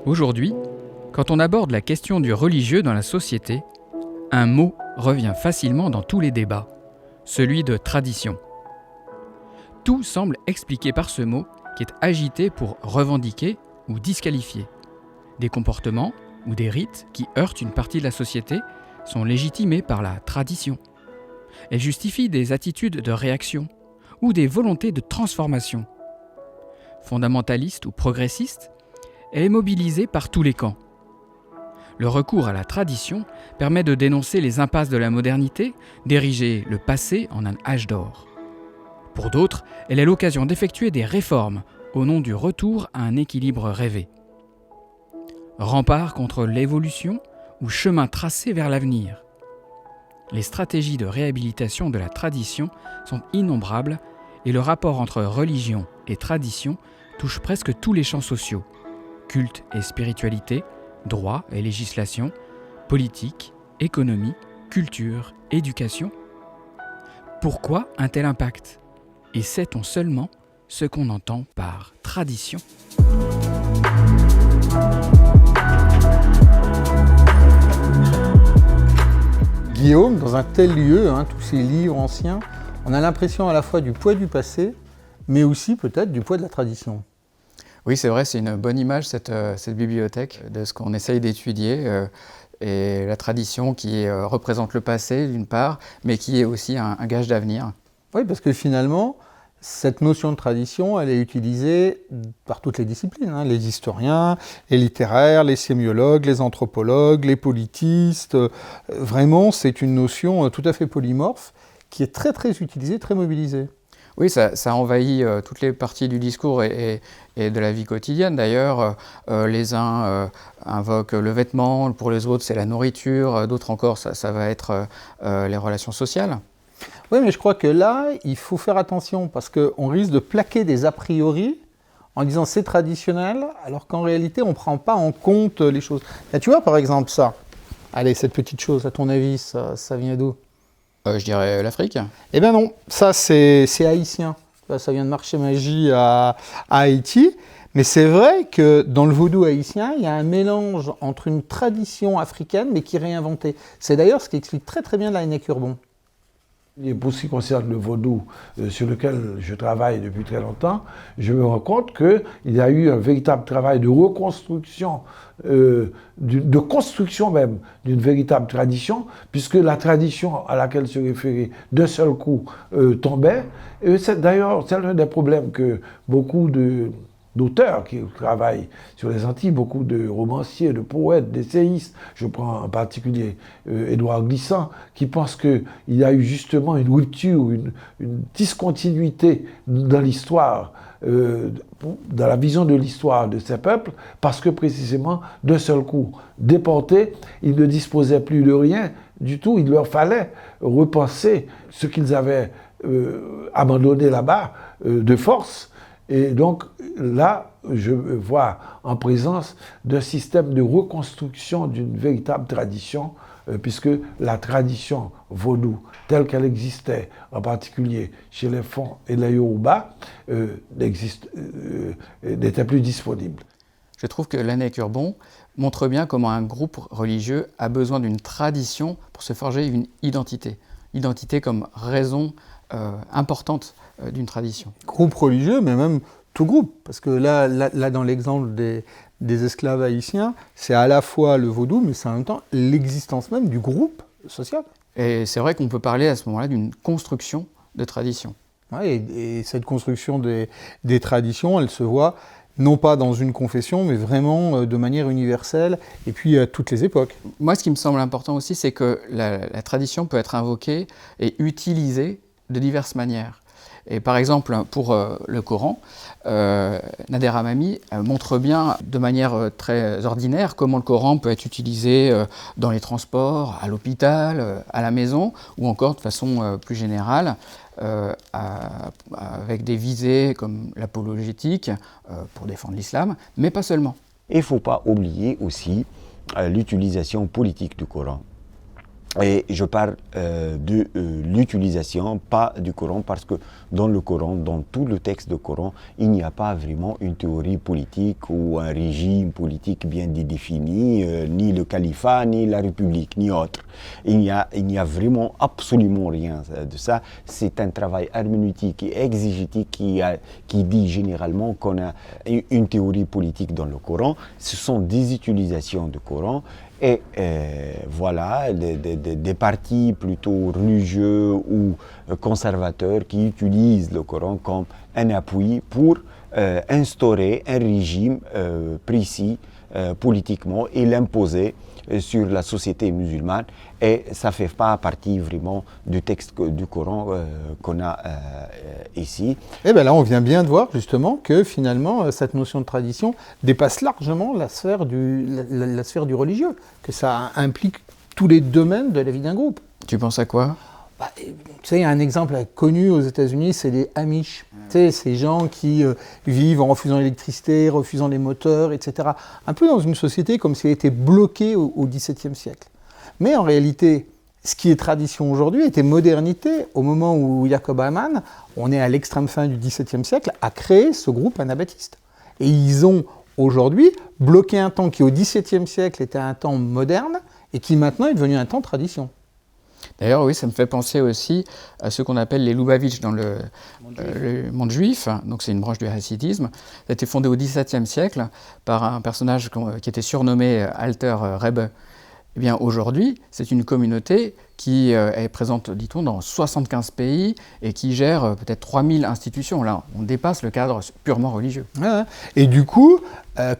Aujourd'hui, quand on aborde la question du religieux dans la société, un mot revient facilement dans tous les débats, celui de tradition. Tout semble expliqué par ce mot qui est agité pour revendiquer ou disqualifier. Des comportements ou des rites qui heurtent une partie de la société sont légitimés par la tradition. Elles justifient des attitudes de réaction ou des volontés de transformation. Fondamentaliste ou progressiste, elle est mobilisée par tous les camps. Le recours à la tradition permet de dénoncer les impasses de la modernité, d'ériger le passé en un âge d'or. Pour d'autres, elle est l'occasion d'effectuer des réformes au nom du retour à un équilibre rêvé. Rempart contre l'évolution ou chemin tracé vers l'avenir. Les stratégies de réhabilitation de la tradition sont innombrables et le rapport entre religion et tradition touche presque tous les champs sociaux. Culte et spiritualité, droit et législation, politique, économie, culture, éducation. Pourquoi un tel impact ? Et sait-on seulement ce qu'on entend par tradition ? Guillaume, dans un tel lieu, tous ces livres anciens, on a l'impression à la fois du poids du passé, mais aussi peut-être du poids de la tradition. Oui, c'est vrai, c'est une bonne image cette bibliothèque de ce qu'on essaye d'étudier et la tradition qui représente le passé d'une part, mais qui est aussi un gage d'avenir. Oui, parce que finalement, cette notion de tradition, elle est utilisée par toutes les disciplines, les historiens, les littéraires, les sémiologues, les anthropologues, les politistes. Vraiment, c'est une notion tout à fait polymorphe qui est très très utilisée, très mobilisée. Oui, ça envahit toutes les parties du discours et de la vie quotidienne. D'ailleurs, les uns invoquent le vêtement, pour les autres c'est la nourriture, d'autres encore ça va être les relations sociales. Oui, mais je crois que là, il faut faire attention parce qu'on risque de plaquer des a priori en disant c'est traditionnel, alors qu'en réalité, on ne prend pas en compte les choses. Là, tu vois, par exemple, ça. Allez, cette petite chose, à ton avis, ça vient d'où ? Je dirais l'Afrique. Eh bien non, ça c'est haïtien. Ça vient de Marché Magie à Haïti. Mais c'est vrai que dans le vaudou haïtien, il y a un mélange entre une tradition africaine, mais qui est réinventée. C'est d'ailleurs ce qui explique très très bien Laënnec Urbon. Et pour ce qui concerne le vaudou sur lequel je travaille depuis très longtemps, je me rends compte qu'il y a eu un véritable travail de reconstruction, de construction même d'une véritable tradition, puisque la tradition à laquelle se référait d'un seul coup tombait. Et c'est d'ailleurs l'un des problèmes que beaucoup d'auteurs qui travaillent sur les Antilles, beaucoup de romanciers, de poètes, d'essayistes, je prends en particulier Édouard Glissant, qui pense qu'il y a eu justement une rupture, une discontinuité dans l'histoire, dans la vision de l'histoire de ces peuples, parce que précisément, d'un seul coup, déportés, ils ne disposaient plus de rien du tout, il leur fallait repenser ce qu'ils avaient abandonné là-bas de force. Et donc là, je vois en présence d'un système de reconstruction d'une véritable tradition, puisque la tradition vaudou, telle qu'elle existait, en particulier chez les Fon et les Yoruba, n'était plus disponible. Je trouve que Laënnec Urbon montre bien comment un groupe religieux a besoin d'une tradition pour se forger une identité. Identité comme raison importante d'une tradition. Groupe religieux, mais même tout groupe. Parce que là dans l'exemple des esclaves haïtiens, c'est à la fois le vaudou, mais c'est en même temps l'existence même du groupe social. Et c'est vrai qu'on peut parler à ce moment-là d'une construction de tradition. Ouais, et cette construction des traditions, elle se voit non pas dans une confession, mais vraiment de manière universelle, et puis à toutes les époques. Moi, ce qui me semble important aussi, c'est que la tradition peut être invoquée et utilisée de diverses manières. Et par exemple, pour le Coran, Nader Hamami montre bien de manière très ordinaire comment le Coran peut être utilisé dans les transports, à l'hôpital, à la maison, ou encore de façon plus générale, avec des visées comme l'apologétique pour défendre l'islam, mais pas seulement. Il ne faut pas oublier aussi l'utilisation politique du Coran. Et je parle de l'utilisation, pas du Coran, parce que dans le Coran, dans tout le texte du Coran, il n'y a pas vraiment une théorie politique ou un régime politique bien défini, ni le califat, ni la république, ni autre. Il n'y a vraiment absolument rien de ça. C'est un travail herméneutique et exégétique qui dit généralement qu'on a une théorie politique dans le Coran. Ce sont des utilisations du Coran. Et voilà, des partis plutôt religieux ou conservateurs qui utilisent le Coran comme un appui pour instaurer un régime précis politiquement et l'imposer sur la société musulmane. Et ça ne fait pas partie vraiment du texte du Coran qu'on a ici. Et bien là, on vient bien de voir justement que finalement, cette notion de tradition dépasse largement la sphère du religieux, que ça implique tous les domaines de la vie d'un groupe. Tu penses à quoi ? Tu sais, il y a un exemple connu aux États-Unis, c'est les Amish. Tu sais, ces gens qui vivent en refusant l'électricité, refusant les moteurs, etc. Un peu dans une société comme si elle était bloquée au XVIIe siècle. Mais en réalité, ce qui est tradition aujourd'hui était modernité au moment où Jacob Hamann, on est à l'extrême fin du XVIIe siècle, a créé ce groupe anabaptiste. Et ils ont aujourd'hui bloqué un temps qui au XVIIe siècle était un temps moderne et qui maintenant est devenu un temps tradition. D'ailleurs, oui, ça me fait penser aussi à ce qu'on appelle les Lubavitch dans le monde juif. Donc, c'est une branche du hassidisme. Ça a été fondé au XVIIe siècle par un personnage qui était surnommé Alter Rebbe. Eh bien, aujourd'hui, c'est une communauté qui est présente, dit-on, dans 75 pays et qui gère peut-être 3000 institutions. Là, on dépasse le cadre purement religieux. Ouais. Et du coup,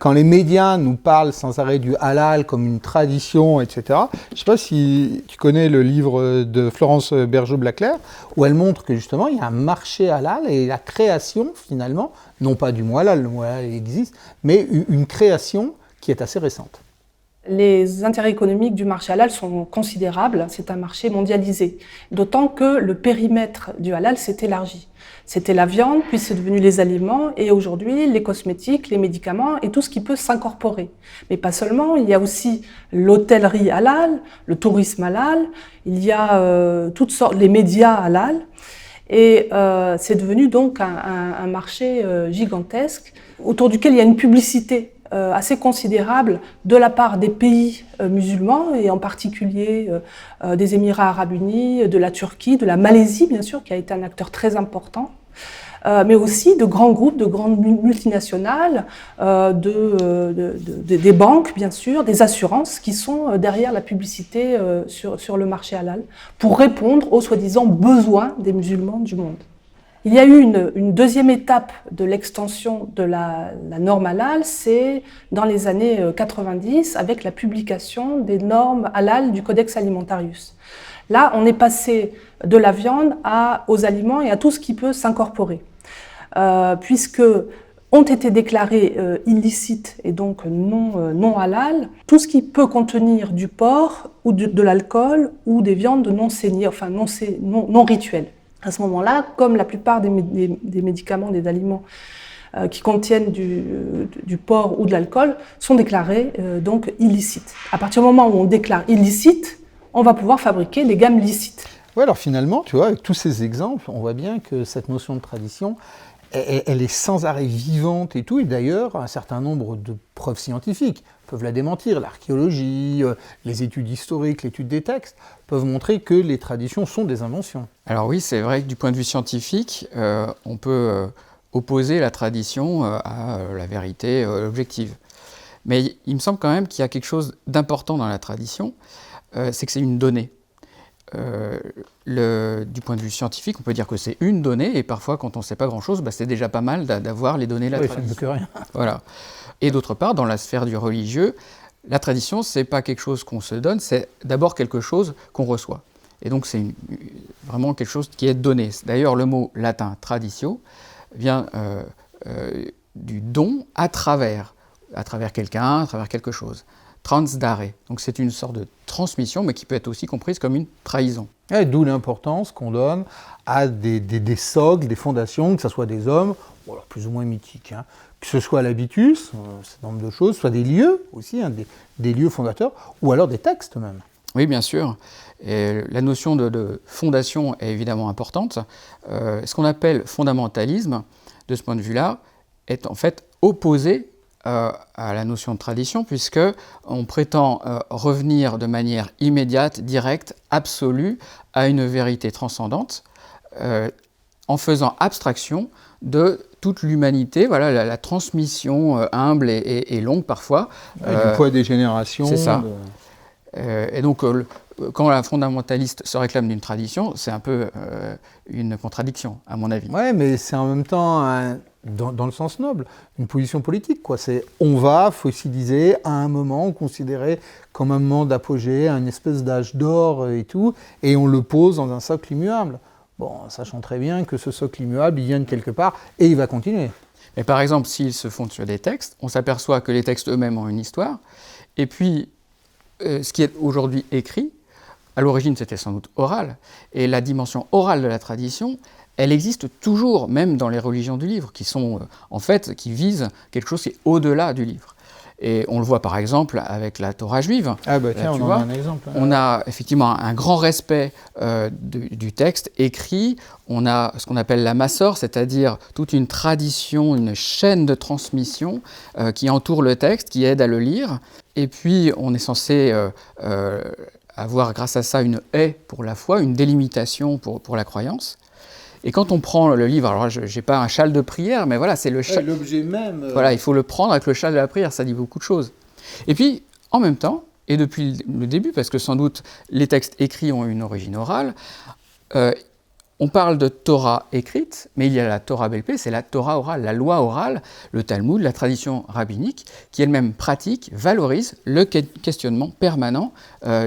quand les médias nous parlent sans arrêt du halal comme une tradition, etc., je ne sais pas si tu connais le livre de Florence Bergeau-Blaclair, où elle montre que justement, il y a un marché halal et la création, finalement, non pas du mot halal, le mot halal existe, mais une création qui est assez récente. Les intérêts économiques du marché halal sont considérables, c'est un marché mondialisé. D'autant que le périmètre du halal s'est élargi. C'était la viande, puis c'est devenu les aliments, et aujourd'hui les cosmétiques, les médicaments et tout ce qui peut s'incorporer. Mais pas seulement, il y a aussi l'hôtellerie halal, le tourisme halal, il y a toutes sortes, les médias halal. Et c'est devenu donc un marché gigantesque autour duquel il y a une publicité assez considérable de la part des pays musulmans et en particulier des Émirats arabes unis, de la Turquie, de la Malaisie bien sûr qui a été un acteur très important, mais aussi de grands groupes, de grandes multinationales, des banques bien sûr, des assurances qui sont derrière la publicité sur le marché halal pour répondre aux soi-disant besoins des musulmans du monde. Il y a eu une deuxième étape de l'extension de la norme halal, c'est dans les années 90 avec la publication des normes halal du Codex Alimentarius. Là, on est passé de la viande aux aliments et à tout ce qui peut s'incorporer, puisque ont été déclarés illicites et donc non halal tout ce qui peut contenir du porc ou de l'alcool ou des viandes non saignées, enfin non rituelles. À ce moment-là, comme la plupart des médicaments, des aliments qui contiennent du porc ou de l'alcool, sont déclarés donc illicites. À partir du moment où on déclare illicite, on va pouvoir fabriquer des gammes licites. Ouais, alors finalement, tu vois, avec tous ces exemples, on voit bien que cette notion de tradition, elle est sans arrêt vivante et tout, et d'ailleurs, un certain nombre de preuves scientifiques peuvent la démentir. L'archéologie, les études historiques, l'étude des textes peuvent montrer que les traditions sont des inventions. Alors oui, c'est vrai que du point de vue scientifique, on peut opposer la tradition à la vérité objective. Mais il me semble quand même qu'il y a quelque chose d'important dans la tradition, c'est que c'est une donnée. Du point de vue scientifique, on peut dire que c'est une donnée, et parfois, quand on ne sait pas grand-chose, c'est déjà pas mal d'avoir les données de la tradition. Ça ne veut que rien. Voilà. Et d'autre part, dans la sphère du religieux, la tradition, ce n'est pas quelque chose qu'on se donne, c'est d'abord quelque chose qu'on reçoit. Et donc, c'est vraiment quelque chose qui est donné. D'ailleurs, le mot latin « traditio » vient du don à travers quelqu'un, à travers quelque chose. Transdare. Donc c'est une sorte de transmission, mais qui peut être aussi comprise comme une trahison. Et d'où l'importance qu'on donne à des socles, des fondations, que ce soit des hommes, ou alors plus ou moins mythiques, que ce soit l'habitus, un certain nombre de choses, soit des lieux aussi, des lieux fondateurs, ou alors des textes même. Oui, bien sûr. Et la notion de fondation est évidemment importante. Ce qu'on appelle fondamentalisme, de ce point de vue-là, est en fait opposé à la notion de tradition, puisqu'on prétend revenir de manière immédiate, directe, absolue, à une vérité transcendante, en faisant abstraction de toute l'humanité, voilà, la transmission humble et longue parfois. Du poids des générations. C'est ça. Et donc, quand un fondamentaliste se réclame d'une tradition, c'est un peu une contradiction, à mon avis. Oui, mais c'est en même temps, dans le sens noble, une position politique, quoi. C'est on va fossiliser à un moment considéré comme un moment d'apogée, un espèce d'âge d'or et tout, et on le pose dans un socle immuable. Bon, sachant très bien que ce socle immuable, il vient de quelque part et il va continuer. Mais par exemple, s'ils se fondent sur des textes, on s'aperçoit que les textes eux-mêmes ont une histoire, et puis ce qui est aujourd'hui écrit, à l'origine c'était sans doute oral, et la dimension orale de la tradition, elle existe toujours, même dans les religions du livre, qui sont en fait, qui visent quelque chose qui est au-delà du livre. Et on le voit par exemple avec la Torah juive. Ah bah tiens, là, on en a un exemple. On a effectivement un grand respect du texte écrit, on a ce qu'on appelle la Massor, c'est-à-dire toute une tradition, une chaîne de transmission qui entoure le texte, qui aide à le lire. Et puis on est censé avoir grâce à ça une haie pour la foi, une délimitation pour la croyance. Et quand on prend le livre, alors je n'ai pas un châle de prière, mais voilà, c'est le châle. L'objet même. Voilà, il faut le prendre avec le châle de la prière, ça dit beaucoup de choses. Et puis, en même temps, et depuis le début, parce que sans doute les textes écrits ont une origine orale, on parle de Torah écrite, mais il y a la Torah Bel-Pé, c'est la Torah orale, la loi orale, le Talmud, la tradition rabbinique, qui elle-même pratique, valorise le questionnement permanent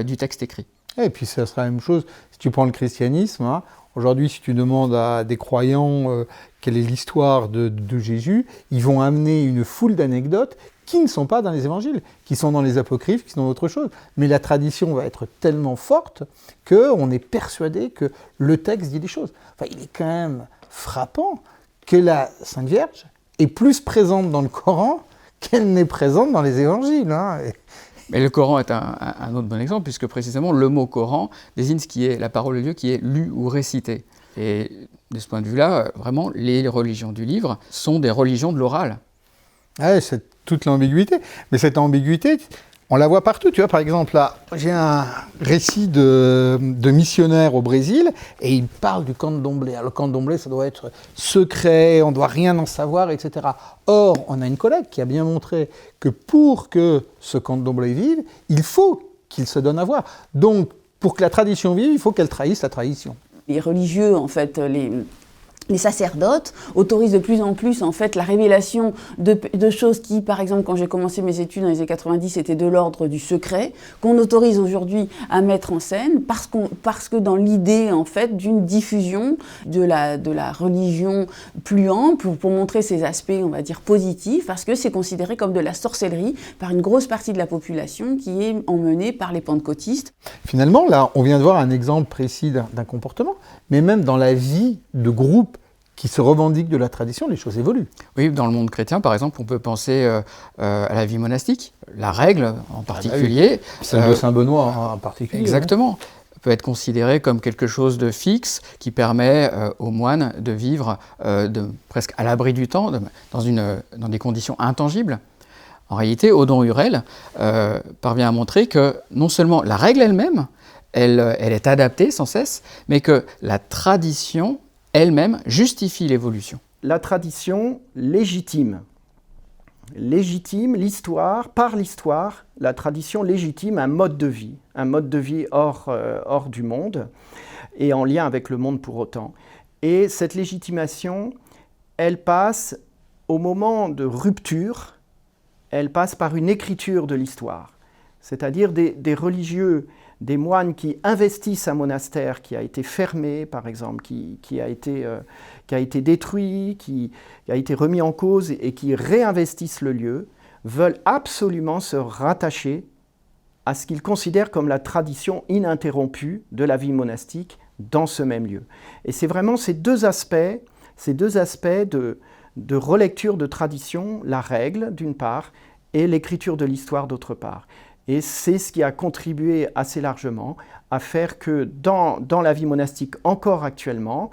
du texte écrit. Et puis ça sera la même chose si tu prends le christianisme. Hein. Aujourd'hui, si tu demandes à des croyants quelle est l'histoire de Jésus, ils vont amener une foule d'anecdotes qui ne sont pas dans les évangiles, qui sont dans les apocryphes, qui sont dans autre chose. Mais la tradition va être tellement forte qu'on est persuadé que le texte dit des choses. Enfin, il est quand même frappant que la Sainte Vierge est plus présente dans le Coran qu'elle n'est présente dans les évangiles. Hein. Mais le Coran est un autre bon exemple, puisque précisément le mot Coran désigne ce qui est la parole de Dieu qui est lue ou récitée. Et de ce point de vue-là, vraiment, les religions du livre sont des religions de l'oral. Ouais, c'est toute l'ambiguïté. Mais cette ambiguïté, on la voit partout. Tu vois, par exemple, là, j'ai un récit de missionnaires au Brésil et il parle du candomblé. Alors, le candomblé, ça doit être secret, on ne doit rien en savoir, etc. Or, on a une collègue qui a bien montré que pour que ce candomblé vive, il faut qu'il se donne à voir. Donc, pour que la tradition vive, il faut qu'elle trahisse la tradition. Les religieux, en fait, les sacerdotes autorisent de plus en plus en fait la révélation de choses qui, par exemple, quand j'ai commencé mes études dans les années 90, étaient de l'ordre du secret, qu'on autorise aujourd'hui à mettre en scène parce que dans l'idée en fait d'une diffusion de la religion plus ample pour montrer ses aspects, on va dire positifs, parce que c'est considéré comme de la sorcellerie par une grosse partie de la population qui est emmenée par les pentecôtistes. Finalement, là, on vient de voir un exemple précis d'un comportement, mais même dans la vie de groupe qui se revendiquent de la tradition, les choses évoluent. Oui, dans le monde chrétien, par exemple, on peut penser à la vie monastique, la règle en particulier. Celle de Saint-Benoît en particulier. Exactement. Peut être considéré comme quelque chose de fixe qui permet aux moines de vivre presque à l'abri du temps, dans des conditions intangibles. En réalité, Odon Hurel parvient à montrer que non seulement la règle elle-même, elle est adaptée sans cesse, mais que la tradition elle-même justifie l'évolution. La tradition légitime l'histoire, par l'histoire, la tradition légitime un mode de vie hors du monde et en lien avec le monde pour autant. Et cette légitimation, elle passe au moment de rupture, elle passe par une écriture de l'histoire, c'est-à-dire des religieux, des moines qui investissent un monastère qui a été fermé, par exemple, qui a été détruit, qui a été remis en cause et qui réinvestissent le lieu, veulent absolument se rattacher à ce qu'ils considèrent comme la tradition ininterrompue de la vie monastique dans ce même lieu. Et c'est vraiment ces deux aspects de relecture de tradition, la règle d'une part, et l'écriture de l'histoire d'autre part. Et c'est ce qui a contribué assez largement à faire que dans la vie monastique encore actuellement,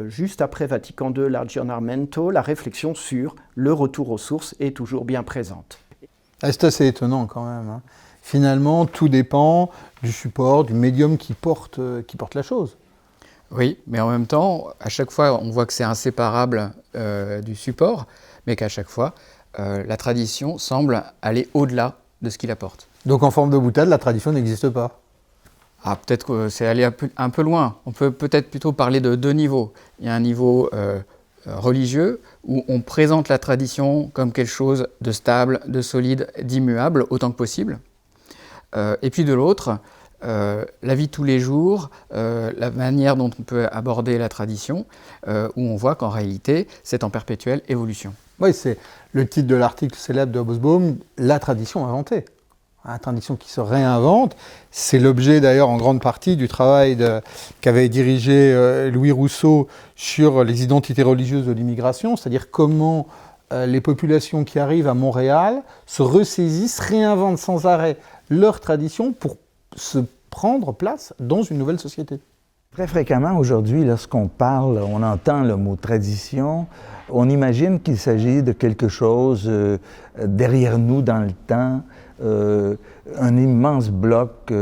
juste après Vatican II, l'Aggiornamento, la réflexion sur le retour aux sources est toujours bien présente. C'est assez étonnant quand même, hein. Finalement, tout dépend du support, du médium qui porte la chose. Oui, mais en même temps, à chaque fois, on voit que c'est inséparable du support, mais qu'à chaque fois, la tradition semble aller au-delà de ce qu'il apporte. Donc en forme de boutade, la tradition n'existe pas. Ah, peut-être que c'est aller un peu loin. On peut peut-être plutôt parler de deux niveaux. Il y a un niveau religieux où on présente la tradition comme quelque chose de stable, de solide, d'immuable autant que possible. Et puis de l'autre, la vie de tous les jours, la manière dont on peut aborder la tradition, où on voit qu'en réalité, c'est en perpétuelle évolution. Oui, c'est le titre de l'article célèbre de Hobsbawm, « La tradition inventée ». La tradition qui se réinvente, c'est l'objet d'ailleurs en grande partie du travail qu'avait dirigé Louis Rousseau sur les identités religieuses de l'immigration, c'est-à-dire comment les populations qui arrivent à Montréal se ressaisissent, réinventent sans arrêt leur tradition pour se prendre place dans une nouvelle société. Très fréquemment aujourd'hui, lorsqu'on parle, on entend le mot tradition, on imagine qu'il s'agit de quelque chose derrière nous dans le temps, un immense bloc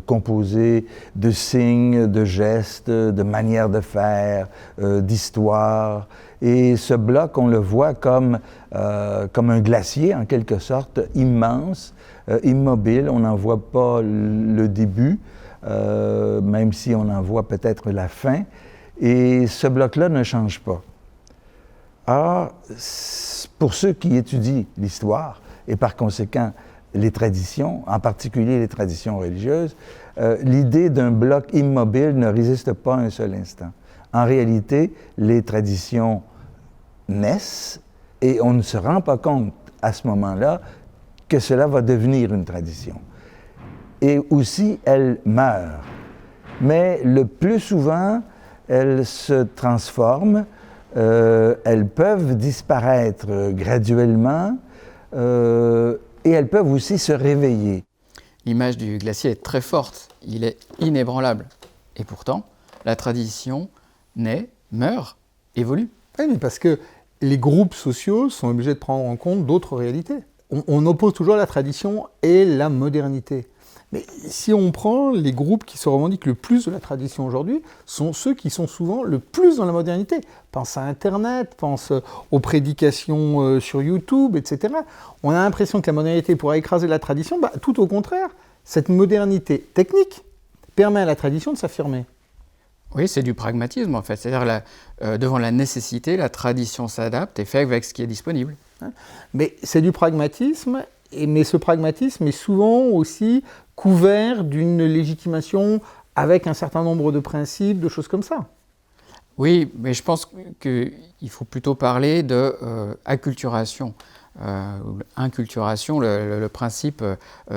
composé de signes, de gestes, de manières de faire, d'histoire. Et ce bloc, on le voit comme un glacier, en quelque sorte, immense, immobile. On n'en voit pas le début, même si on en voit peut-être la fin. Et ce bloc-là ne change pas. Or, pour ceux qui étudient l'histoire, et par conséquent les traditions, en particulier les traditions religieuses, l'idée d'un bloc immobile ne résiste pas un seul instant. En réalité, les traditions naissent et on ne se rend pas compte à ce moment-là que cela va devenir une tradition. Et aussi, elles meurent. Mais le plus souvent, elles se transforment, elles peuvent disparaître graduellement, et elles peuvent aussi se réveiller. L'image du glacier est très forte, il est inébranlable. Et pourtant, la tradition naît, meurt, évolue. Oui, mais parce que les groupes sociaux sont obligés de prendre en compte d'autres réalités. On oppose toujours la tradition et la modernité. Mais si on prend les groupes qui se revendiquent le plus de la tradition aujourd'hui, sont ceux qui sont souvent le plus dans la modernité. Pense à Internet, pense aux prédications sur YouTube, etc. On a l'impression que la modernité pourrait écraser la tradition. Tout au contraire, cette modernité technique permet à la tradition de s'affirmer. Oui, c'est du pragmatisme en fait. C'est-à-dire devant la nécessité, la tradition s'adapte et fait avec ce qui est disponible. Mais c'est du pragmatisme, mais ce pragmatisme est souvent aussi couvert d'une légitimation avec un certain nombre de principes, de choses comme ça. Oui, mais je pense qu'il faut plutôt parler de acculturation. Inculturation, le principe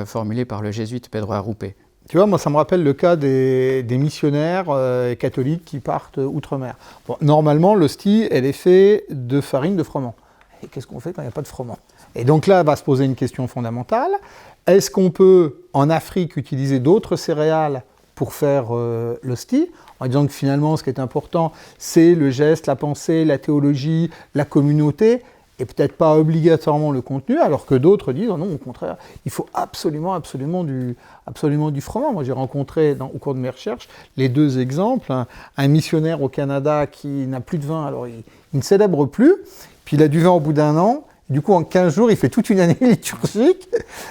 formulé par le jésuite Pedro Arrupe. Tu vois, moi, ça me rappelle le cas des missionnaires catholiques qui partent outre-mer. Bon, normalement, l'hostie, elle est faite de farine de froment. Et qu'est-ce qu'on fait quand il n'y a pas de froment? Et donc là, va se poser une question fondamentale. Est-ce qu'on peut, en Afrique, utiliser d'autres céréales pour faire l'hostie, en disant que finalement, ce qui est important, c'est le geste, la pensée, la théologie, la communauté, et peut-être pas obligatoirement le contenu, alors que d'autres disent, non, au contraire, il faut absolument du froment. Moi, j'ai rencontré, au cours de mes recherches, les deux exemples. Un missionnaire au Canada qui n'a plus de vin, alors il ne célèbre plus, puis il a du vin au bout d'un an. Du coup, en 15 jours, il fait toute une année liturgique.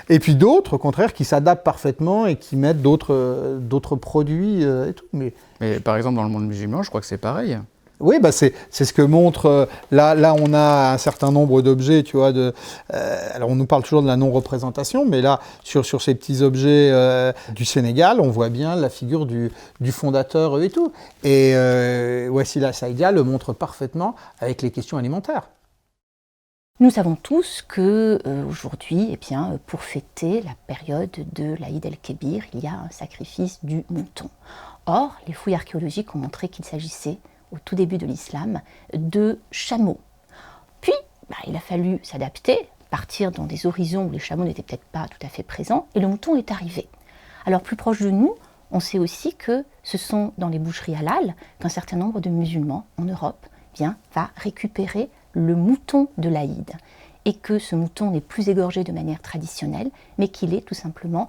Et puis d'autres, au contraire, qui s'adaptent parfaitement et qui mettent d'autres produits et tout. Mais par exemple, dans le monde musulman, je crois que c'est pareil. Oui, c'est ce que montre... Là, on a un certain nombre d'objets, tu vois. Alors, on nous parle toujours de la non-représentation, mais là, sur ces petits objets du Sénégal, on voit bien la figure du fondateur et tout. Et Wassila Saïdia le montre parfaitement avec les questions alimentaires. Nous savons tous que aujourd'hui, pour fêter la période de l'Aïd el-Kébir, il y a un sacrifice du mouton. Or, les fouilles archéologiques ont montré qu'il s'agissait, au tout début de l'islam, de chameaux. Puis, il a fallu s'adapter. partir dans des horizons où les chameaux n'étaient peut-être pas tout à fait présents, et le mouton est arrivé. Alors plus proche de nous, on sait aussi que ce sont dans les boucheries halal qu'un certain nombre de musulmans en Europe va récupérer le mouton de l'Aïd, et que ce mouton n'est plus égorgé de manière traditionnelle, mais qu'il est tout simplement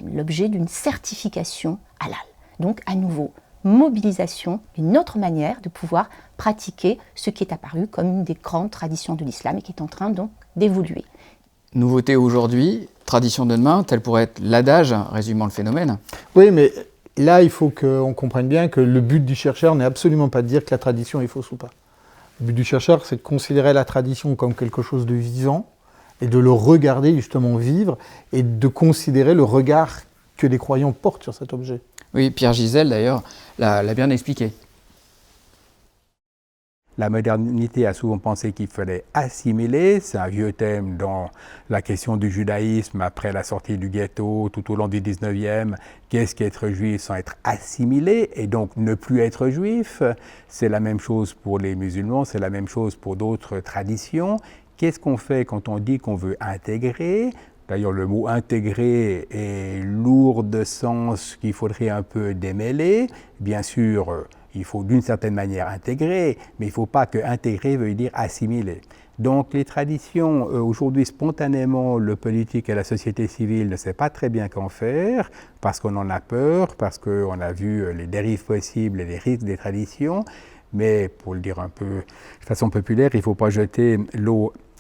l'objet d'une certification halal. Donc à nouveau, mobilisation, une autre manière de pouvoir pratiquer ce qui est apparu comme une des grandes traditions de l'islam et qui est en train donc d'évoluer. Nouveauté aujourd'hui, tradition de demain, tel pourrait être l'adage résumant le phénomène. Oui, mais là, il faut qu'on comprenne bien que le but du chercheur n'est absolument pas de dire que la tradition est fausse ou pas. Le but du chercheur, c'est de considérer la tradition comme quelque chose de vivant et de le regarder justement vivre et de considérer le regard que les croyants portent sur cet objet. Oui, Pierre Gisèle d'ailleurs l'a bien expliqué. La modernité a souvent pensé qu'il fallait assimiler, c'est un vieux thème dans la question du judaïsme après la sortie du ghetto tout au long du 19e. Qu'est-ce qu'être juif sans être assimilé et donc ne plus être juif? C'est la même chose pour les musulmans, c'est la même chose pour d'autres traditions. Qu'est-ce qu'on fait quand on dit qu'on veut intégrer? D'ailleurs, le mot « intégrer » est lourd de sens qu'il faudrait un peu démêler. Bien sûr, il faut d'une certaine manière intégrer, mais il ne faut pas que intégrer veuille dire assimiler. Donc les traditions, aujourd'hui spontanément, le politique et la société civile ne savent pas très bien qu'en faire, parce qu'on en a peur, parce qu'on a vu les dérives possibles et les risques des traditions. Mais pour le dire un peu de façon populaire, il ne faut pas jeter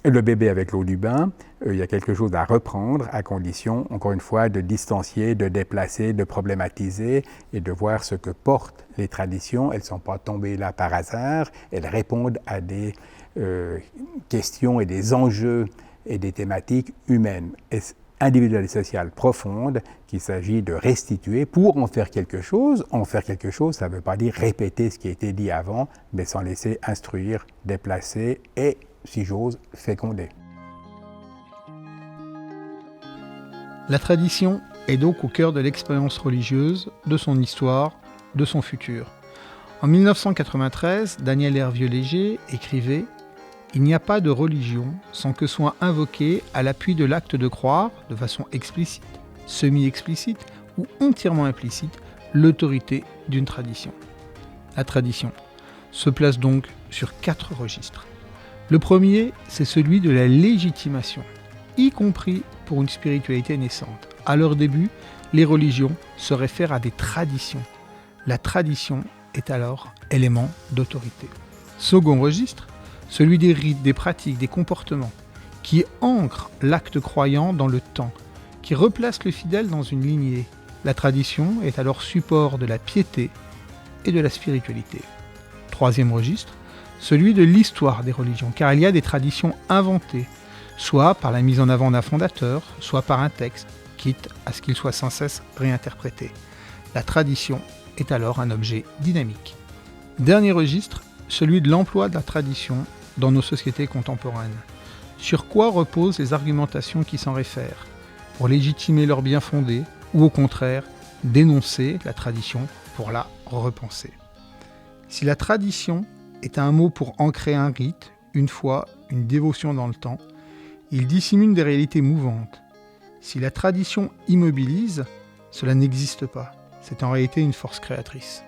le bébé avec l'eau du bain. Il y a quelque chose à reprendre à condition, encore une fois, de distancier, de déplacer, de problématiser et de voir ce que portent les traditions. Elles ne sont pas tombées là par hasard, elles répondent à des questions et des enjeux et des thématiques humaines, individuelles et sociales profondes qu'il s'agit de restituer pour en faire quelque chose. En faire quelque chose, ça ne veut pas dire répéter ce qui a été dit avant, mais s'en laisser instruire, déplacer et, si j'ose, féconder. La tradition est donc au cœur de l'expérience religieuse, de son histoire, de son futur. En 1993, Daniel Hervieux-Léger écrivait « Il n'y a pas de religion sans que soit invoquée à l'appui de l'acte de croire, de façon explicite, semi-explicite ou entièrement implicite, l'autorité d'une tradition. » La tradition se place donc sur 4 registres. Le premier, c'est celui de la légitimation, y compris pour une spiritualité naissante. À leur début, les religions se réfèrent à des traditions. La tradition est alors élément d'autorité. Second registre, celui des rites, des pratiques, des comportements, qui ancrent l'acte croyant dans le temps, qui replacent le fidèle dans une lignée. La tradition est alors support de la piété et de la spiritualité. Troisième registre, celui de l'histoire des religions, car il y a des traditions inventées, soit par la mise en avant d'un fondateur, soit par un texte, quitte à ce qu'il soit sans cesse réinterprété. La tradition est alors un objet dynamique. Dernier registre, celui de l'emploi de la tradition dans nos sociétés contemporaines. Sur quoi reposent les argumentations qui s'en réfèrent, pour légitimer leur bien fondé, ou au contraire, dénoncer la tradition pour la repenser. Si la tradition est un mot pour ancrer un rite, une foi, une dévotion dans le temps, il dissimule des réalités mouvantes. Si la tradition immobilise, cela n'existe pas. C'est en réalité une force créatrice.